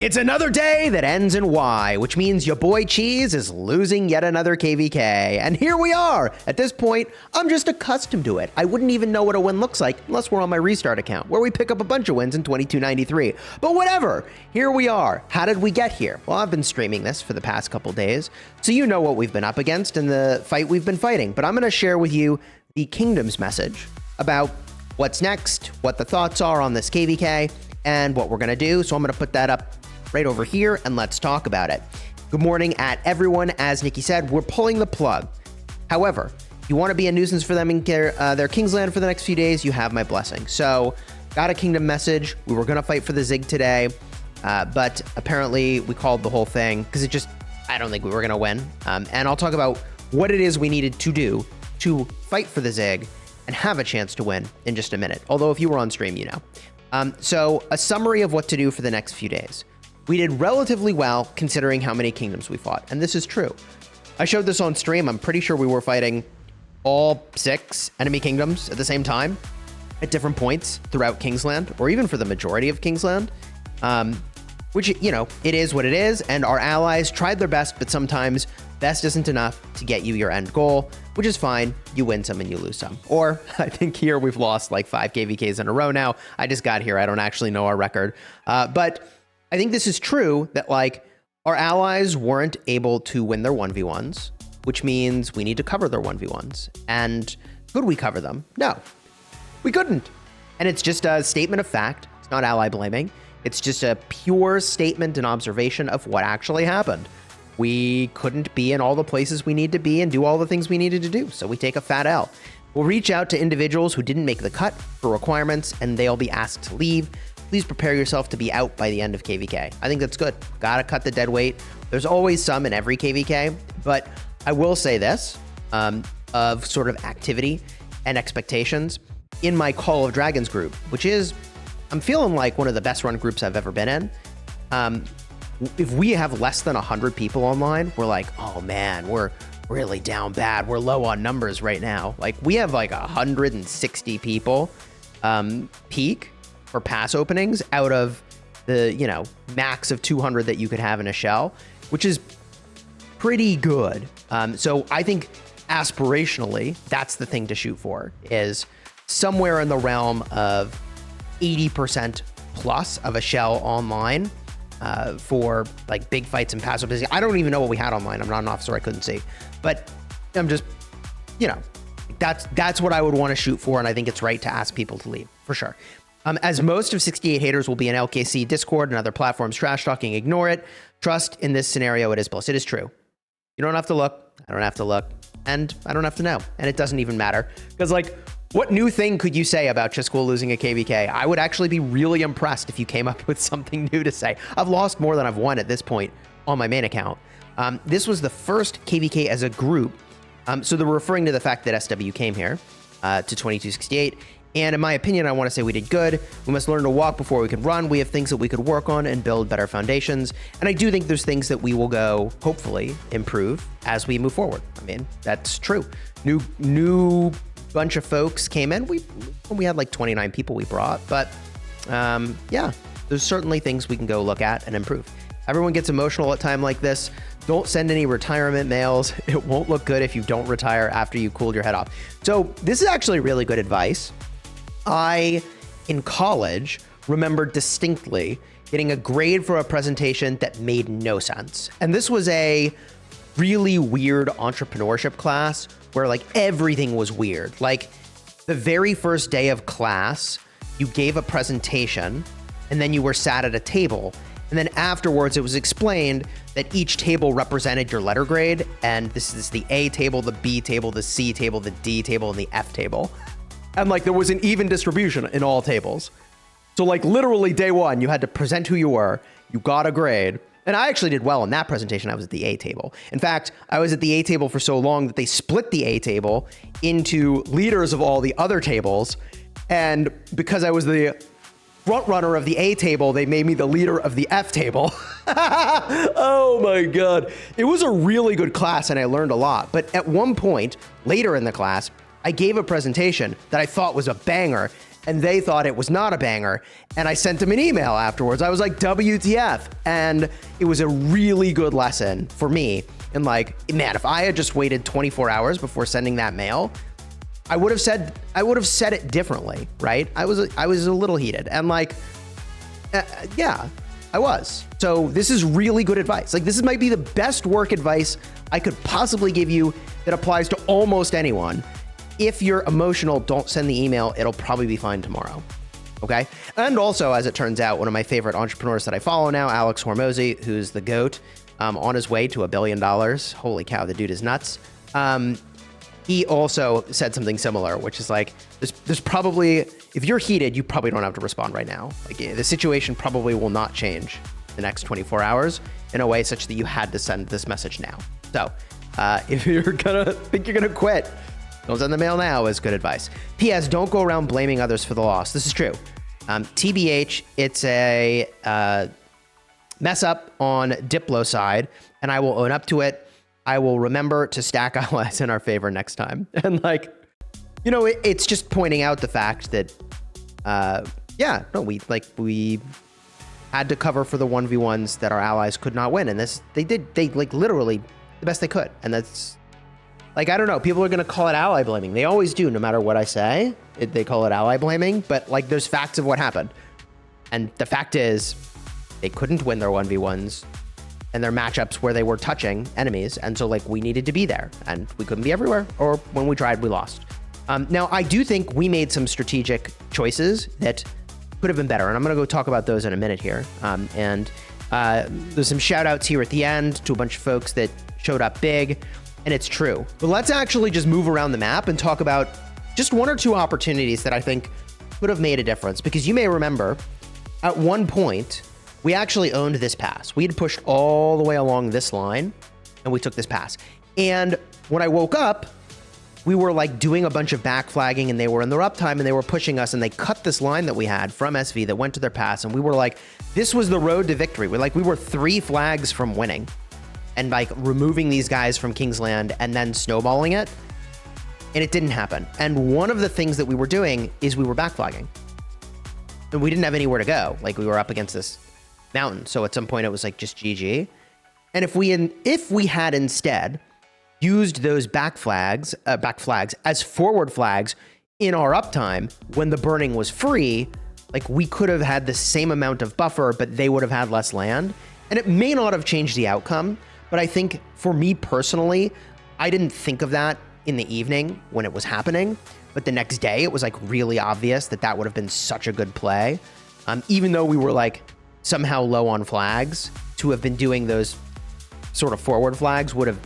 It's another day that ends in Y, which means your boy Cheese is losing yet another KvK. And here we are. At this point, I'm just accustomed to it. I wouldn't even know what a win looks like unless we're on my restart account, where we pick up a bunch of wins in 2293. But whatever, here we are. How did we get here? Well, I've been streaming this for the past couple days, so you know what we've been up against and the fight we've been fighting. But I'm going to share with you the Kingdom's message about what's next, what the thoughts are on this KvK, and what we're going to do. So I'm going to put that up right over here, and let's talk about it. Good morning at everyone. As Nikki said, we're pulling the plug. However, if you want to be a nuisance for them in their Kingsland for the next few days, you have my blessing. So, got a Kingdom message. We were going to fight for the Zig today, but apparently we called the whole thing because I don't think we were going to win. And I'll talk about what it is we needed to do to fight for the Zig and have a chance to win in just a minute. Although if you were on stream, you know. So, a summary of what to do for the next few days. We did relatively well considering how many kingdoms we fought, and this is true. I showed this on stream. I'm pretty sure we were fighting all 6 enemy kingdoms at the same time at different points throughout Kingsland, or even for the majority of Kingsland, which, you know, it is what it is, and our allies tried their best, but sometimes best isn't enough to get you your end goal, which is fine. You win some and you lose some. Or I think here we've lost like 5 KvKs in a row now. I just got here. I don't actually know our record, but I think this is true that, like, our allies weren't able to win their 1v1s, which means we need to cover their 1v1s. And could we cover them? No, we couldn't. And it's just a statement of fact. It's not ally blaming. It's just a pure statement and observation of what actually happened. We couldn't be in all the places we need to be and do all the things we needed to do, so we take a fat L. We'll reach out to individuals who didn't make the cut for requirements, and they'll be asked to leave. Please prepare yourself to be out by the end of KvK. I think that's good. Gotta cut the dead weight. There's always some in every KvK, but I will say this, of sort of activity and expectations in my Call of Dragons group, which is, I'm feeling like one of the best run groups I've ever been in. If we have less than 100 people online, we're like, oh man, we're really down bad. We're low on numbers right now. Like, we have like 160 people peak for pass openings out of the, you know, max of 200 that you could have in a shell, which is pretty good. So I think aspirationally, that's the thing to shoot for, is somewhere in the realm of 80% plus of a shell online for like big fights and pass openings. I don't even know what we had online. I'm not an officer. I couldn't see, but I'm just, you know, that's what I would want to shoot for. And I think it's right to ask people to leave for sure. As most of 68 haters will be in LKC, Discord, and other platforms trash talking, ignore it. Trust in this scenario, it is bliss. It is true. You don't have to look. I don't have to look. And I don't have to know. And it doesn't even matter. Because, like, what new thing could you say about Chisgule losing a KvK? I would actually be really impressed if you came up with something new to say. I've lost more than I've won at this point on my main account. This was the first KvK as a group. So they're referring to the fact that SW came here to 2268. And in my opinion, I want to say we did good. We must learn to walk before we can run. We have things that we could work on and build better foundations. And I do think there's things that we will go, hopefully, improve as we move forward. I mean, that's true. New bunch of folks came in. We had like 29 people we brought. But yeah, there's certainly things we can go look at and improve. Everyone gets emotional at a time like this. Don't send any retirement mails. It won't look good if you don't retire after you cooled your head off. So this is actually really good advice. I, in college, remember distinctly getting a grade for a presentation that made no sense. And this was a really weird entrepreneurship class where, like, everything was weird. Like, the very first day of class, you gave a presentation and then you were sat at a table. And then afterwards, it was explained that each table represented your letter grade. And this is the A table, the B table, the C table, the D table, and the F table. And, like, there was an even distribution in all tables. So, like, literally day one, you had to present who you were. You got a grade. And I actually did well in that presentation. I was at the A table. In fact, I was at the A table for so long that they split the A table into leaders of all the other tables. And because I was the front runner of the A table, they made me the leader of the F table. Oh my God. It was a really good class and I learned a lot. But at one point later in the class, I gave a presentation that I thought was a banger, and they thought it was not a banger. And I sent them an email afterwards. I was like, WTF? And it was a really good lesson for me. And like, man, if I had just waited 24 hours before sending that mail, I would have said it differently, right? I was a little heated, and like, yeah, I was. So this is really good advice. Like, this might be the best work advice I could possibly give you that applies to almost anyone. If you're emotional, don't send the email. It'll probably be fine tomorrow. Okay. And also, as it turns out, one of my favorite entrepreneurs that I follow now, Alex Hormozy, who's the GOAT, on his way to $1 billion. Holy cow, the dude is nuts. He also said something similar, which is like, there's probably, if you're heated, you probably don't have to respond right now. Like, the situation probably will not change the next 24 hours in a way such that you had to send this message now. So if you're gonna think you're gonna quit, don't send the mail now is good advice. P.S. Don't go around blaming others for the loss. This is true. TBH, it's a mess up on Diplo side, and I will own up to it. I will remember to stack allies in our favor next time. And like, you know, it's just pointing out the fact that, yeah, no, we had to cover for the 1v1s that our allies could not win. And they like literally the best they could. And that's like, I don't know, people are going to call it ally blaming. They always do, no matter what I say, they call it ally blaming, but like, there's facts of what happened. And the fact is they couldn't win their 1v1s. And their matchups where they were touching enemies. And so like, we needed to be there, and we couldn't be everywhere, or when we tried, we lost. Now, I do think we made some strategic choices that could have been better. And I'm going to go talk about those in a minute here. There's some shout outs here at the end to a bunch of folks that showed up big, and it's true. But let's actually just move around the map and talk about just one or two opportunities that I think could have made a difference. Because you may remember at one point, we actually owned this pass. We had pushed all the way along this line, and we took this pass. And when I woke up, we were like doing a bunch of back flagging, and they were in their uptime, and they were pushing us, and they cut this line that we had from SV that went to their pass. And we were like, this was the road to victory. We were 3 flags from winning and like removing these guys from Kingsland and then snowballing it. And it didn't happen. And one of the things that we were doing is we were back flagging, and we didn't have anywhere to go. Like, we were up against this mountain. So at some point it was like just GG. And if we had instead used those back flags as forward flags in our uptime when the burning was free, like, we could have had the same amount of buffer, but they would have had less land. And it may not have changed the outcome, but I think for me personally, I didn't think of that in the evening when it was happening. But the next day it was like really obvious that would have been such a good play. Even though we were like somehow low on flags, to have been doing those sort of forward flags would have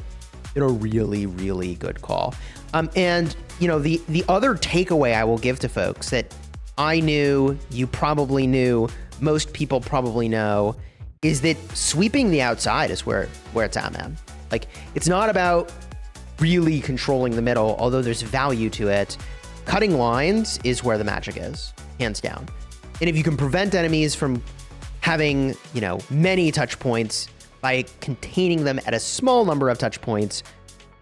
been a really, really good call. And, you know, the other takeaway I will give to folks that I knew, you probably knew, most people probably know, is that sweeping the outside is where it's at, man. Like, it's not about really controlling the middle, although there's value to it. Cutting lines is where the magic is, hands down. And if you can prevent enemies from having, you know, many touch points by containing them at a small number of touch points,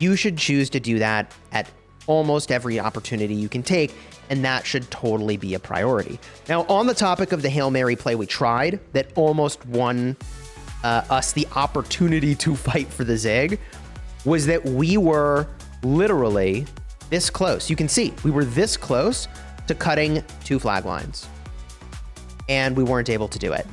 you should choose to do that at almost every opportunity you can take, and that should totally be a priority. Now, on the topic of the Hail Mary play we tried that almost won us the opportunity to fight for the Zig, was that we were literally this close. You can see we were this close to cutting 2 flag lines, and we weren't able to do it.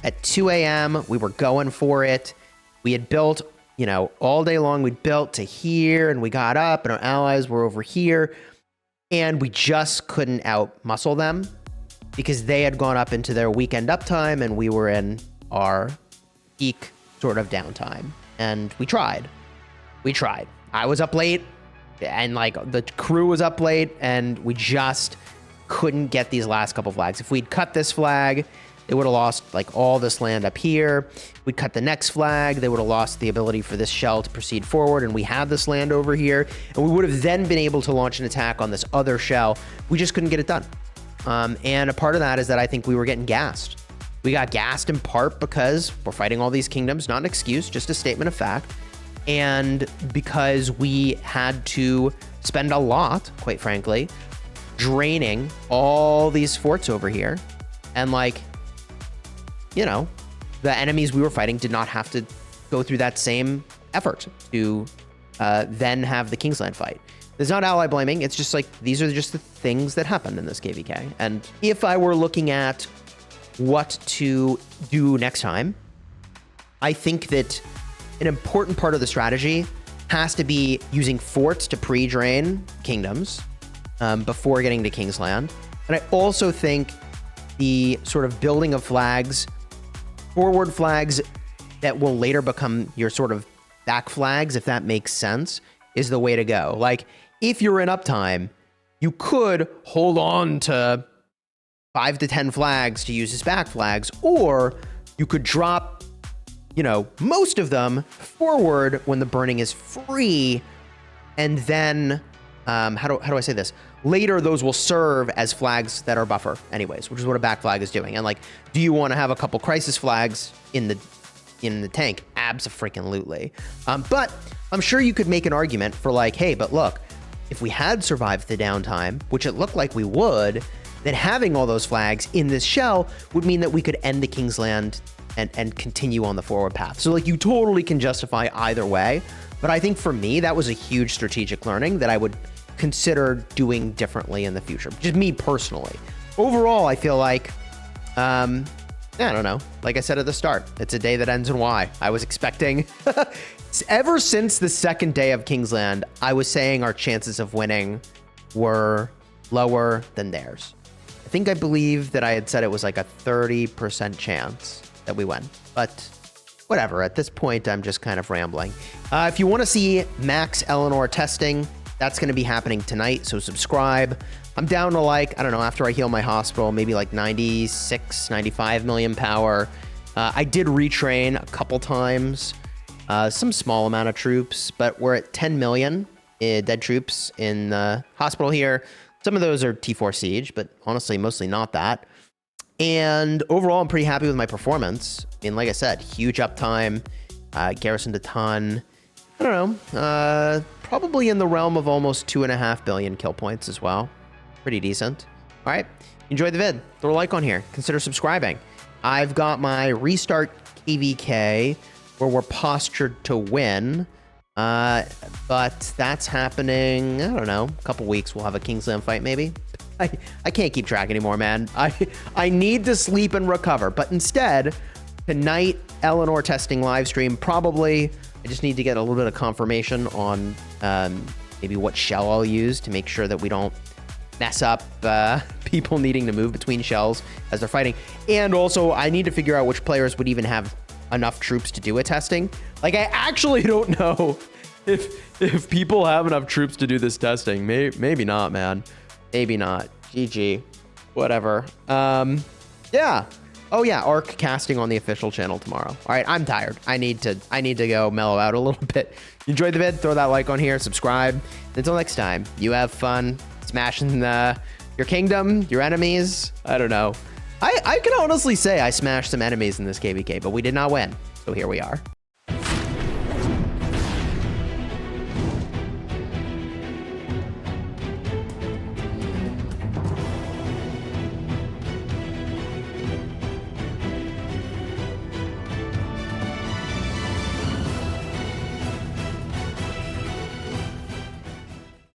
At 2 a.m., we were going for it. We had built, you know, all day long, we built to here, and we got up, and our allies were over here, and we just couldn't out-muscle them because they had gone up into their weekend uptime, and we were in our peak sort of downtime. And we tried. I was up late, and like the crew was up late, and we just couldn't get these last couple flags. If we'd cut this flag, they would have lost like all this land up here. We'd cut the next flag, they would have lost the ability for this shell to proceed forward, and we had this land over here, and we would have then been able to launch an attack on this other shell. We just couldn't get it done. And a part of that is that I think we were getting gassed. We got gassed in part because we're fighting all these kingdoms, not an excuse, just a statement of fact. And because we had to spend a lot, quite frankly, draining all these forts over here. And like, you know, the enemies we were fighting did not have to go through that same effort to then have the Kingsland fight. There's not ally blaming. It's just like, these are just the things that happen in this KvK. And if I were looking at what to do next time, I think that an important part of the strategy has to be using forts to pre-drain kingdoms before getting to Kingsland. And I also think the sort of building of flags, forward flags that will later become your sort of back flags, if that makes sense, is the way to go. Like, if you're in uptime, you could hold on to 5 to 10 flags to use as back flags, or you could drop, you know, most of them forward when the burning is free, and then, how do I say this? Later, those will serve as flags that are buffer anyways, which is what a back flag is doing. And like, do you want to have a couple crisis flags in the tank? Abso-freaking-lutely. But I'm sure you could make an argument for like, hey, but look, if we had survived the downtime, which it looked like we would, then having all those flags in this shell would mean that we could end the Kingsland and continue on the forward path. So like, you totally can justify either way. But I think for me, that was a huge strategic learning that I would consider doing differently in the future. Just me personally. Overall, I feel like, I don't know. Like I said at the start, it's a day that ends in Y. I was expecting, ever since the second day of Kingsland, I was saying our chances of winning were lower than theirs. I believe that I had said it was like a 30% chance that we win, but whatever. At this point, I'm just kind of rambling. If you want to see Max Eleanor testing, that's going to be happening tonight, so subscribe. I'm down to like, I don't know, after I heal my hospital, maybe like 96, 95 million power. I did retrain a couple times, some small amount of troops, but we're at 10 million dead troops in the hospital here. Some of those are T4 Siege, but honestly, mostly not that. And overall, I'm pretty happy with my performance. I mean, like I said, huge uptime, garrisoned a ton. I don't know, probably in the realm of almost 2.5 billion kill points as well. Pretty decent. All right, enjoyed the vid. Throw a like on here. Consider subscribing. I've got my restart KvK where we're postured to win. But that's happening, I don't know, a couple weeks. We'll have a Kingsland fight maybe. I can't keep track anymore, man. I need to sleep and recover. But instead, tonight, Eleanor testing live stream, probably. I just need to get a little bit of confirmation on maybe what shell I'll use to make sure that we don't mess up people needing to move between shells as they're fighting. And also, I need to figure out which players would even have enough troops to do a testing. Like, I actually don't know if people have enough troops to do this testing. Maybe not, man. Maybe not. GG. Whatever. Yeah. Oh yeah, Arc casting on the official channel tomorrow. All right, I'm tired. I need to go mellow out a little bit. You enjoyed the vid? Throw that like on here, subscribe. Until next time, you have fun smashing your kingdom, your enemies. I don't know. I can honestly say I smashed some enemies in this KvK, but we did not win. So here we are.